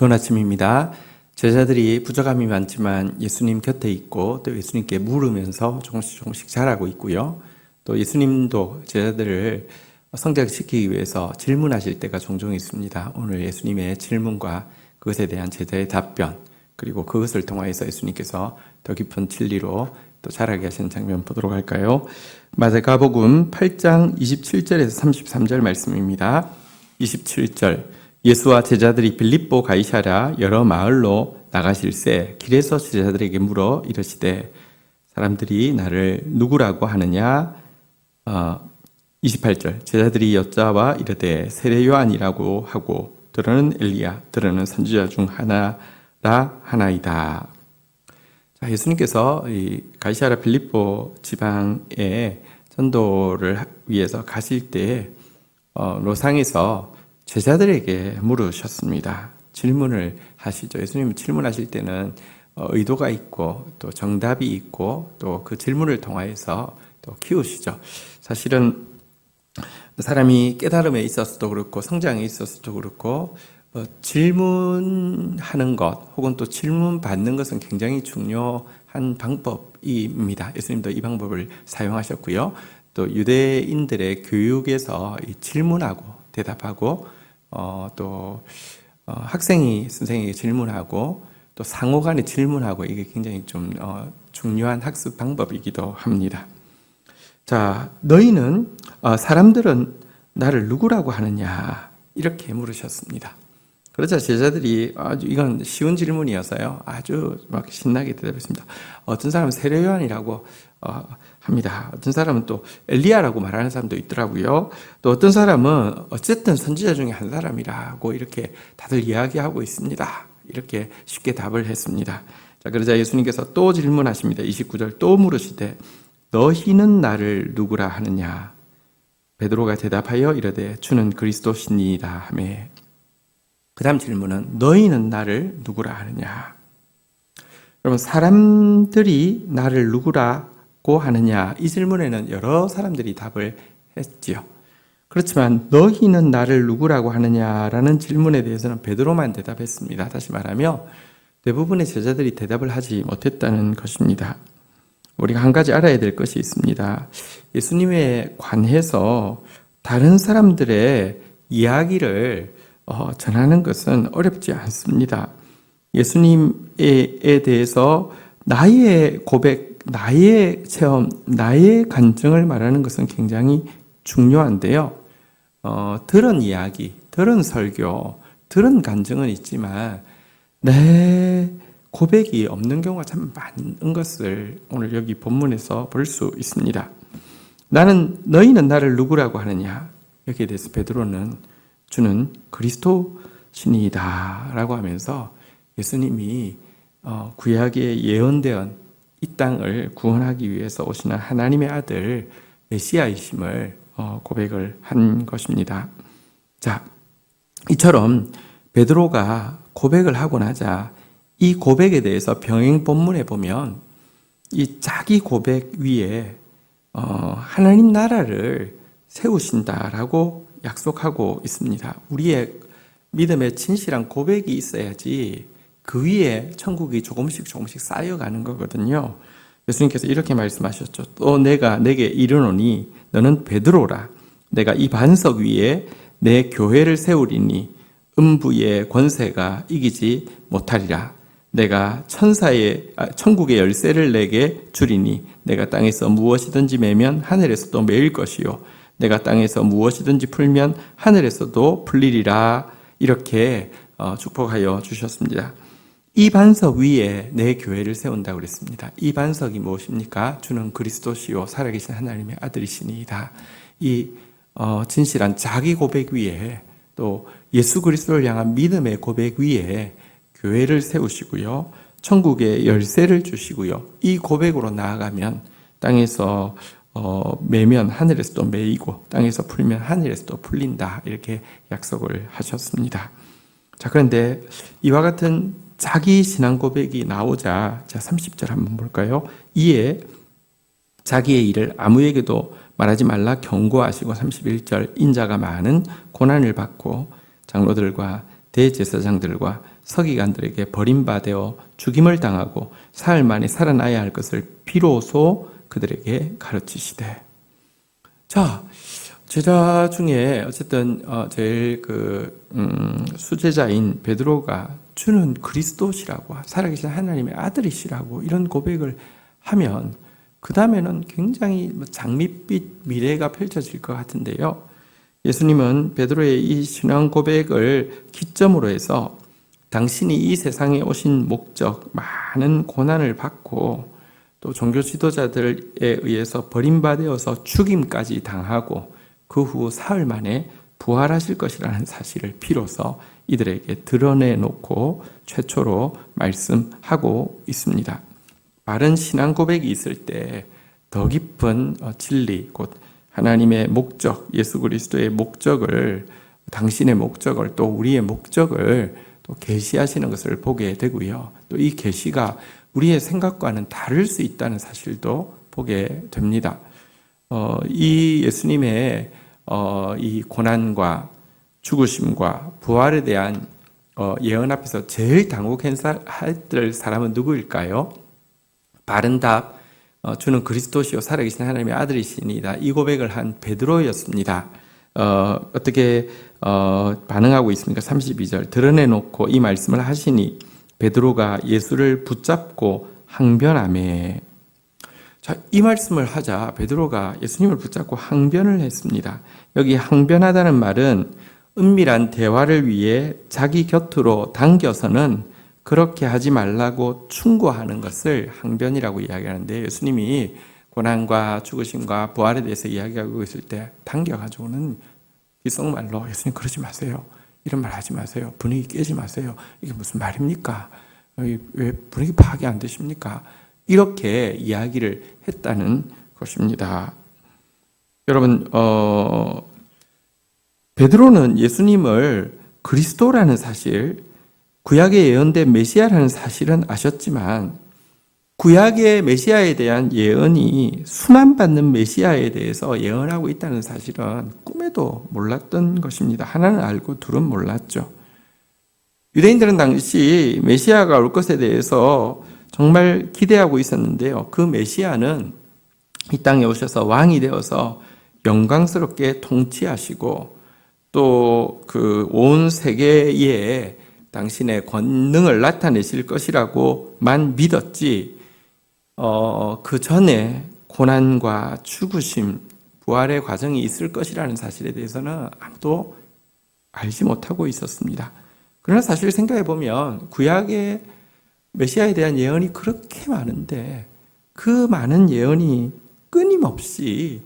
좋은 아침입니다. 제자들이 부족함이 많지만 예수님 곁에 있고 또 예수님께 물으면서 조금씩 자라고 있고요. 또 예수님도 제자들을 성장시키기 위해서 질문하실 때가 종종 있습니다. 오늘 예수님의 질문과 그것에 대한 제자의 답변, 그리고 그것을 통하여서 예수님께서 더 깊은 진리로 또 자라게 하시는 장면 보도록 할까요? 마태복음 8장 27절에서 33절 말씀입니다. 27절, 예수와 제자들이 빌립보 가이사랴 여러 마을로 나가실새 길에서 제자들에게 물어 이르시되 사람들이 나를 누구라고 하느냐? 28절, 제자들이 여짜와 이르되 세례 요한이라고 하고 들어는 엘리야, 들어는 선지자 중 하나라 하나이다. 자, 예수님께서 이 가이사랴 빌립보 지방에 전도를 위해서 가실 때 로상에서 제자들에게 물으셨습니다. 질문을 하시죠. 예수님은 질문하실 때는 의도가 있고 또 정답이 있고 또 그 질문을 통하여서 또 키우시죠. 사실은 사람이 깨달음에 있어서도 그렇고 성장에 있어서도 그렇고 질문하는 것 혹은 또 질문 받는 것은 굉장히 중요한 방법입니다. 예수님도 이 방법을 사용하셨고요. 또 유대인들의 교육에서 질문하고 대답하고 또 학생이 선생에게 질문하고 또 상호간에 질문하고 이게 굉장히 좀 중요한 학습 방법이기도 합니다. 자, 너희는 사람들은 나를 누구라고 하느냐 이렇게 물으셨습니다. 그러자 제자들이 아주 이건 쉬운 질문이어서요 아주 막 신나게 대답했습니다. 어떤 사람은 세례 요한이라고 합니다. 어떤 사람은 또 엘리야라고 말하는 사람도 있더라고요. 또 어떤 사람은 어쨌든 선지자 중에 한 사람이라고 이렇게 다들 이야기하고 있습니다. 이렇게 쉽게 답을 했습니다. 자, 그러자 예수님께서 또 질문하십니다. 29절, 또 물으시되 너희는 나를 누구라 하느냐? 베드로가 대답하여 이르되 주는 그리스도시니이다 하매, 그 다음 질문은 너희는 나를 누구라 하느냐? 여러분, 사람들이 나를 누구라고 하느냐? 이 질문에는 여러 사람들이 답을 했지요. 그렇지만 너희는 나를 누구라고 하느냐라는 질문에 대해서는 베드로만 대답했습니다. 다시 말하면 대부분의 제자들이 대답을 하지 못했다는 것입니다. 우리가 한 가지 알아야 될 것이 있습니다. 예수님에 관해서 다른 사람들의 이야기를 전하는 것은 어렵지 않습니다. 예수님에 대해서 나의 고백, 나의 체험, 나의 간증을 말하는 것은 굉장히 중요한데요. 들은 이야기, 들은 설교, 들은 간증은 있지만 내 고백이 없는 경우가 참 많은 것을 오늘 여기 본문에서 볼 수 있습니다. 너희는 나를 누구라고 하느냐? 여기에 대해서 베드로는 주는 그리스도시니이다 라고 하면서 예수님이 구약에 예언되었 이 땅을 구원하기 위해서 오시는 하나님의 아들 메시아이심을 고백을 한 것입니다. 자, 이처럼 베드로가 고백을 하고 나자 이 고백에 대해서 병행 본문에 보면 이 자기 고백 위에 하나님 나라를 세우신다라고 약속하고 있습니다. 우리의 믿음에 진실한 고백이 있어야지 그 위에 천국이 조금씩 쌓여가는 거거든요. 예수님께서 이렇게 말씀하셨죠. 또 내가 내게 이르노니 너는 베드로라. 내가 이 반석 위에 내 교회를 세우리니 음부의 권세가 이기지 못하리라. 내가 천국의 열쇠를 내게 주리니 내가 땅에서 무엇이든지 매면 하늘에서도 매일 것이요 내가 땅에서 무엇이든지 풀면 하늘에서도 풀리리라. 이렇게 축복하여 주셨습니다. 이 반석 위에 내 교회를 세운다고 그랬습니다. 이 반석이 무엇입니까? 주는 그리스도시요 살아계신 하나님의 아들이시니이다. 이 진실한 자기 고백 위에 또 예수 그리스도를 향한 믿음의 고백 위에 교회를 세우시고요. 천국의 열쇠를 주시고요. 이 고백으로 나아가면 땅에서 매면 하늘에서도 매이고 땅에서 풀면 하늘에서도 풀린다. 이렇게 약속을 하셨습니다. 자, 그런데 이와 같은 자기 신앙 고백이 나오자 30절 한번 볼까요? 이에 자기의 일을 아무에게도 말하지 말라 경고하시고 31절 인자가 많은 고난을 받고 장로들과 대제사장들과 서기관들에게 버림받아 죽임을 당하고 사흘 만에 살아나야 할 것을 비로소 그들에게 가르치시되. 자, 제자 중에 어쨌든 제일 수제자인 베드로가 주는 그리스도시라고, 살아계신 하나님의 아들이시라고 이런 고백을 하면 그 다음에는 굉장히 장밋빛 미래가 펼쳐질 것 같은데요. 예수님은 베드로의 이 신앙 고백을 기점으로 해서 당신이 이 세상에 오신 목적, 많은 고난을 받고 또 종교 지도자들에 의해서 버림받아서 죽임까지 당하고 그 후 사흘 만에 부활하실 것이라는 사실을 비로소 이들에게 드러내놓고 최초로 말씀하고 있습니다. 바른 신앙 고백이 있을 때 더 깊은 진리, 곧 하나님의 목적, 예수 그리스도의 목적을, 당신의 목적을, 또 우리의 목적을 또 계시하시는 것을 보게 되고요. 또 이 계시가 우리의 생각과는 다를 수 있다는 사실도 보게 됩니다. 이 예수님의 이 고난과 죽으심과 부활에 대한 예언 앞에서 제일 당혹할 사람은 누구일까요? 바른 답, 주는 그리스도시요 살아계신 하나님의 아들이시니이다. 이 고백을 한 베드로였습니다. 어떻게 반응하고 있습니까? 32절 드러내놓고 이 말씀을 하시니 베드로가 예수를 붙잡고 항변하매. 자, 이 말씀을 하자 베드로가 예수님을 붙잡고 항변을 했습니다. 여기 항변하다는 말은 은밀한 대화를 위해 자기 곁으로 당겨서는 그렇게 하지 말라고 충고하는 것을 항변이라고 이야기하는데, 예수님이 고난과 죽으심과 부활에 대해서 이야기하고 있을 때 당겨가지고는 귓속말로 예수님 그러지 마세요. 이런 말 하지 마세요. 분위기 깨지 마세요. 이게 무슨 말입니까? 왜 분위기 파악이 안 되십니까? 이렇게 이야기를 했다는 것입니다. 여러분, 베드로는 예수님을 그리스도라는 사실, 구약에 예언된 메시아라는 사실은 아셨지만 구약의 메시아에 대한 예언이 순환받는 메시아에 대해서 예언하고 있다는 사실은 꿈에도 몰랐던 것입니다. 하나는 알고 둘은 몰랐죠. 유대인들은 당시 메시아가 올 것에 대해서 정말 기대하고 있었는데요. 그 메시아는 이 땅에 오셔서 왕이 되어서 영광스럽게 통치하시고 또 그 온 세계에 당신의 권능을 나타내실 것이라고만 믿었지, 그 전에 고난과 죽으심, 부활의 과정이 있을 것이라는 사실에 대해서는 아무도 알지 못하고 있었습니다. 그러나 사실 생각해 보면 구약의 메시아에 대한 예언이 그렇게 많은데 그 많은 예언이 끊임없이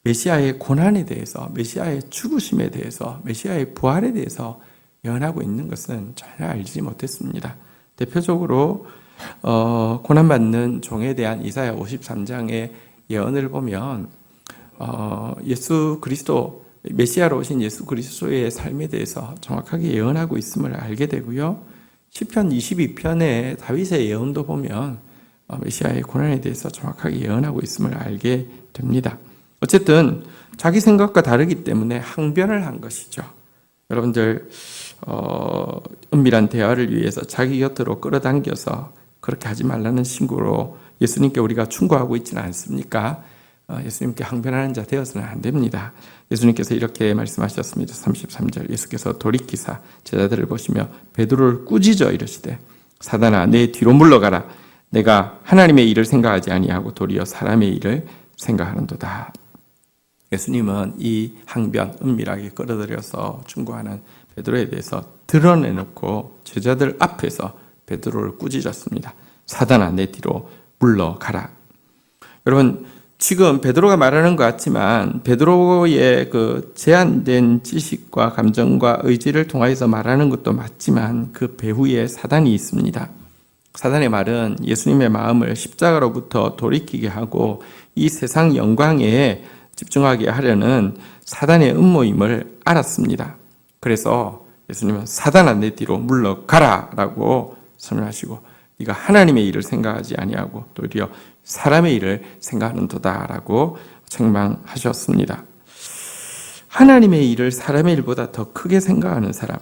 메시아의 고난에 대해서, 메시아의 죽으심에 대해서, 메시아의 부활에 대해서 예언하고 있는 것은 전혀 알지 못했습니다. 대표적으로 고난받는 종에 대한 이사야 53장의 예언을 보면 예수 그리스도, 메시아로 오신 예수 그리스도의 삶에 대해서 정확하게 예언하고 있음을 알게 되고요. 시편 22편의 다윗의 예언도 보면 메시아의 고난에 대해서 정확하게 예언하고 있음을 알게 됩니다. 어쨌든 자기 생각과 다르기 때문에 항변을 한 것이죠. 여러분들 은밀한 대화를 위해서 자기 곁으로 끌어당겨서 그렇게 하지 말라는 신고로 예수님께 우리가 충고하고 있지는 않습니까? 예수님께 항변하는 자 되어서는 안 됩니다. 예수님께서 이렇게 말씀하셨습니다. 33절 예수께서 돌이키사 제자들을 보시며 베드로를 꾸짖어 이르시되 사단아 내 뒤로 물러가라. 내가 하나님의 일을 생각하지 아니하고 도리어 사람의 일을 생각하는도다. 예수님은 이 항변, 은밀하게 끌어들여서 충고하는 베드로에 대해서 드러내놓고 제자들 앞에서 베드로를 꾸짖었습니다. 사단아 내 뒤로 물러가라. 여러분, 지금 베드로가 말하는 것 같지만 베드로의 그 제한된 지식과 감정과 의지를 통하여서 말하는 것도 맞지만 그 배후에 사단이 있습니다. 사단의 말은 예수님의 마음을 십자가로부터 돌이키게 하고 이 세상 영광에 집중하게 하려는 사단의 음모임을 알았습니다. 그래서 예수님은 사단아 내 뒤로 물러가라 라고 선언하시고 네가 하나님의 일을 생각하지 아니하고 도리어 사람의 일을 생각하는도다 라고 책망하셨습니다. 하나님의 일을 사람의 일보다 더 크게 생각하는 사람,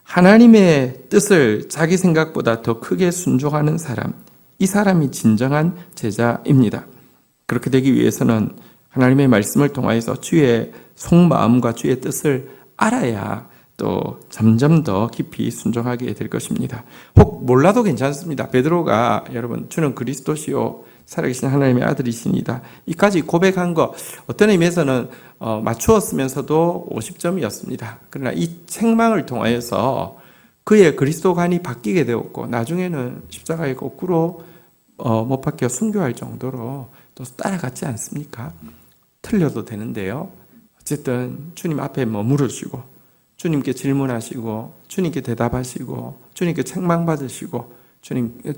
하나님의 뜻을 자기 생각보다 더 크게 순종하는 사람, 이 사람이 진정한 제자입니다. 그렇게 되기 위해서는 하나님의 말씀을 통하여서 주의 속마음과 주의 뜻을 알아야 또 점점 더 깊이 순종하게 될 것입니다. 혹 몰라도 괜찮습니다. 베드로가 여러분 주는 그리스도시요 살아계신 하나님의 아들이십니다. 이까지 고백한 거 어떤 의미에서는 맞추었으면서도 50점이었습니다. 그러나 이 책망을 통하여서 그의 그리스도관이 바뀌게 되었고 나중에는 십자가에 거꾸로 못 박혀 순교할 정도로 또 따라갔지 않습니까? 틀려도 되는데요. 어쨌든 주님 앞에 머무르시고 주님께 질문하시고 주님께 대답하시고 주님께 책망받으시고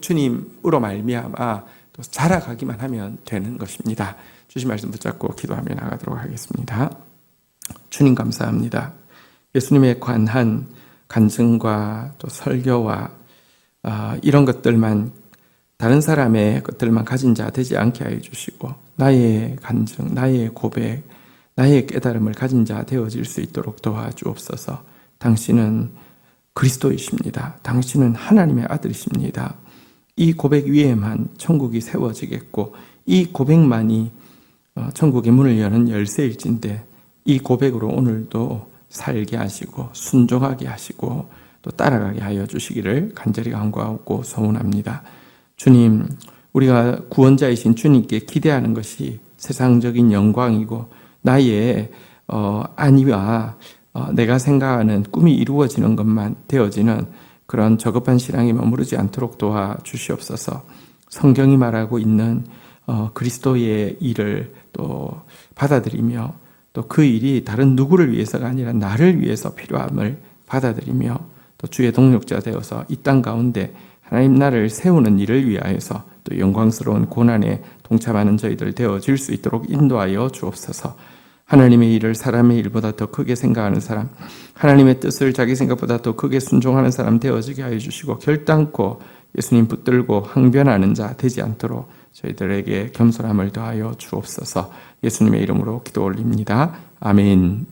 주님으로 말미암아 또 자라가기만 하면 되는 것입니다. 주신 말씀 붙잡고 기도하며 나가도록 하겠습니다. 주님 감사합니다. 예수님의 관한 간증과 또 설교와 이런 것들만 다른 사람의 것들만 가진 자 되지 않게 하여 주시고 나의 간증, 나의 고백, 나의 깨달음을 가진 자 되어질 수 있도록 도와주옵소서. 당신은 그리스도이십니다. 당신은 하나님의 아들이십니다. 이 고백 위에만 천국이 세워지겠고 이 고백만이 천국의 문을 여는 열쇠일진데 이 고백으로 오늘도 살게 하시고 순종하게 하시고 또 따라가게 하여 주시기를 간절히 간구하고 소원합니다. 주님, 우리가 구원자이신 주님께 기대하는 것이 세상적인 영광이고 나의 안위와 내가 생각하는 꿈이 이루어지는 것만 되어지는 그런 저급한 신앙에 머무르지 않도록 도와주시옵소서. 성경이 말하고 있는 그리스도의 일을 또 받아들이며 또 그 일이 다른 누구를 위해서가 아니라 나를 위해서 필요함을 받아들이며 또 주의 동력자 되어서 이 땅 가운데 하나님 나라를 세우는 일을 위하여서 또 영광스러운 고난에 동참하는 저희들 되어질 수 있도록 인도하여 주옵소서. 하나님의 일을 사람의 일보다 더 크게 생각하는 사람, 하나님의 뜻을 자기 생각보다 더 크게 순종하는 사람 되어지게 하여 주시고 결단코 예수님 붙들고 항변하는 자 되지 않도록 저희들에게 겸손함을 더하여 주옵소서. 예수님의 이름으로 기도 올립니다. 아멘.